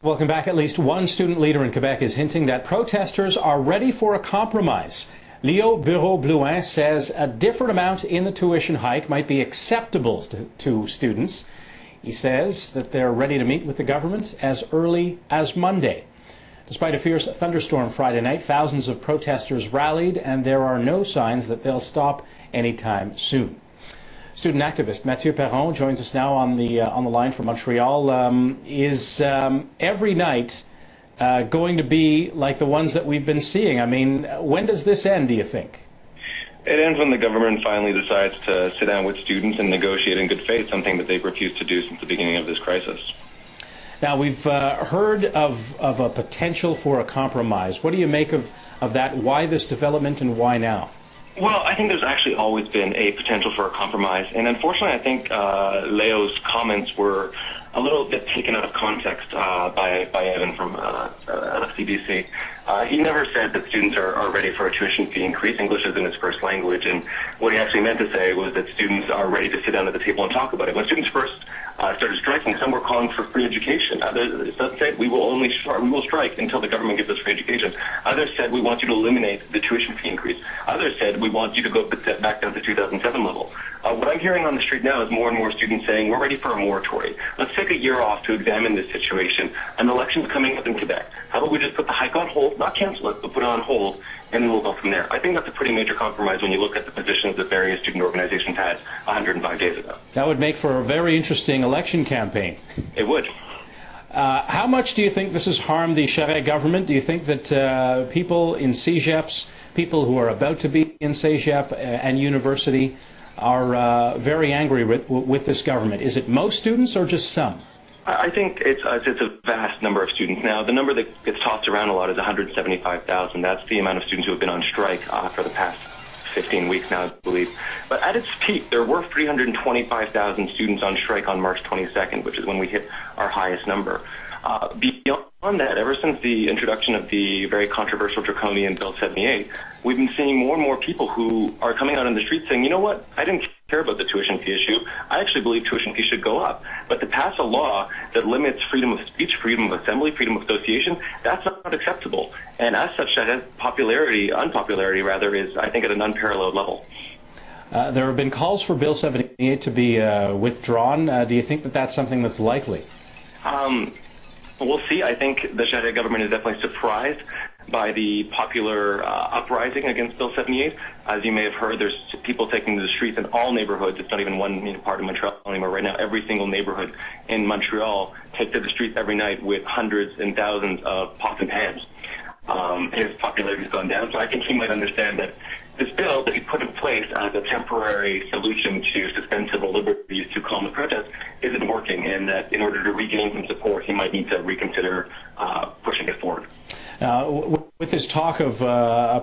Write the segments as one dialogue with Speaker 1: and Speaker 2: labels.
Speaker 1: Welcome back. At least one student leader in Quebec is hinting that protesters are ready for a compromise. Leo Bureau-Blouin says a different amount in the tuition hike might be acceptable to students. He says that they're ready to meet with the government as early as Monday. Despite a fierce thunderstorm Friday night, thousands of protesters rallied, and there are no signs that they'll stop anytime soon. Student activist Mathieu Perron joins us now on the line from Montreal. Is every night going to be like the ones that we've been seeing? I mean, when does this end, do you think?
Speaker 2: It ends when the government finally decides to sit down with students and negotiate in good faith, something that they've refused to do since the beginning of this crisis.
Speaker 1: Now, we've heard of a potential for a compromise. What do you make of that? Why this development and why now?
Speaker 2: Well, I think there's actually always been a potential for a compromise, and unfortunately I think Leo's comments were a little bit taken out of context by Evan from CBC. He never said that students are ready for a tuition fee increase. English isn't his first language, and what he actually meant to say was that students are ready to sit down at the table and talk about it. When students first started striking, some were calling for free education. Others said we will strike until the government gives us free education. Others said we want you to eliminate the tuition fee increase. Others said we want you to go back down to 2007 level. What I'm hearing on the street now is more and more students saying we're ready for a moratorium. Let's take a year off to examine this situation. An election's coming up in Quebec. How about we just put the hike on hold, not cancel it, but put it on hold, and then we'll go from there. I think that's a pretty major compromise when you look at the positions that various student organizations had 105 days ago.
Speaker 1: That would make for a very interesting election campaign.
Speaker 2: It would.
Speaker 1: How much do you think this has harmed the Charest government? Do you think that people in CEGEPs, people who are about to be in CEGEP and university, are very angry with this government? Is it most students or just some?
Speaker 2: I think it's a vast number of students. Now, the number that gets tossed around a lot is 175,000. That's the amount of students who have been on strike for the past 15 weeks now, I believe. But at its peak, there were 325,000 students on strike on March 22nd, which is when we hit our highest number. Beyond that, ever since the introduction of the very controversial draconian Bill 78, we've been seeing more and more people who are coming out on the street saying, you know what, I didn't care about the tuition fee issue. I actually believe tuition fees should go up. But to pass a law that limits freedom of speech, freedom of assembly, freedom of association, that's not acceptable. And as such, that unpopularity rather, is, I think, at an unparalleled level.
Speaker 1: There have been calls for Bill 78 to be withdrawn. Do you think that that's something that's likely?
Speaker 2: We'll see. I think the Charest government is definitely surprised by the popular uprising against Bill 78. As you may have heard, there's people taking to the streets in all neighborhoods. It's not even one part of Montreal anymore. Right now, every single neighborhood in Montreal take to the streets every night with hundreds and thousands of pots and pans. His popularity has gone down, so I think he might understand that this bill that he put in place as a temporary solution to suspend civil liberties to calm the protests isn't working, and that in order to regain some support, he might need to reconsider pushing it forward.
Speaker 1: With this talk of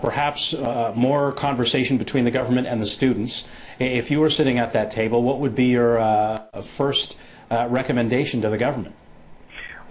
Speaker 1: perhaps more conversation between the government and the students, if you were sitting at that table, what would be your first recommendation to the government?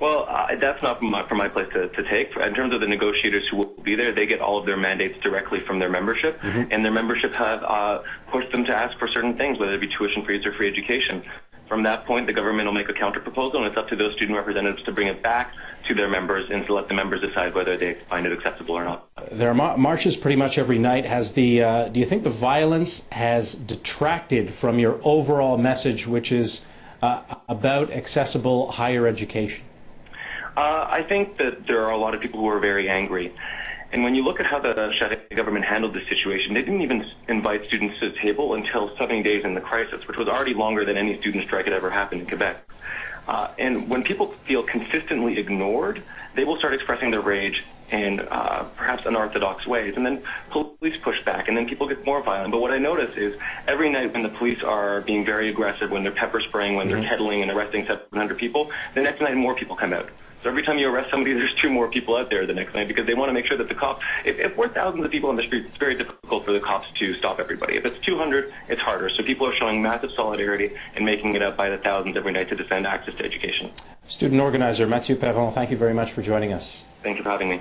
Speaker 2: Well, that's not for my place to take. In terms of the negotiators who will be there, they get all of their mandates directly from their membership, and their membership have pushed them to ask for certain things, whether it be tuition fees or free education. From that point, the government will make a counter-proposal, and it's up to those student representatives to bring it back to their members and to let the members decide whether they find it acceptable or not.
Speaker 1: There are marches pretty much every night. Do you think the violence has detracted from your overall message, which is about accessible higher education?
Speaker 2: I think that there are a lot of people who are very angry. And when you look at how the Charest government handled this situation, they didn't even invite students to the table until 70 days in the crisis, which was already longer than any student strike had ever happened in Quebec. And when people feel consistently ignored, they will start expressing their rage in perhaps unorthodox ways, and then police push back, and then people get more violent. But what I notice is every night when the police are being very aggressive, when they're pepper spraying, when they're kettling and arresting 700 people, the next night more people come out. So every time you arrest somebody, there's 2 more people out there the next night, because they want to make sure that the cops, if we're thousands of people on the street, it's very difficult for the cops to stop everybody. If it's 200, it's harder. So people are showing massive solidarity and making it up by the thousands every night to defend access to education.
Speaker 1: Student organizer Mathieu Perron, thank you very much for joining us.
Speaker 2: Thank you for having me.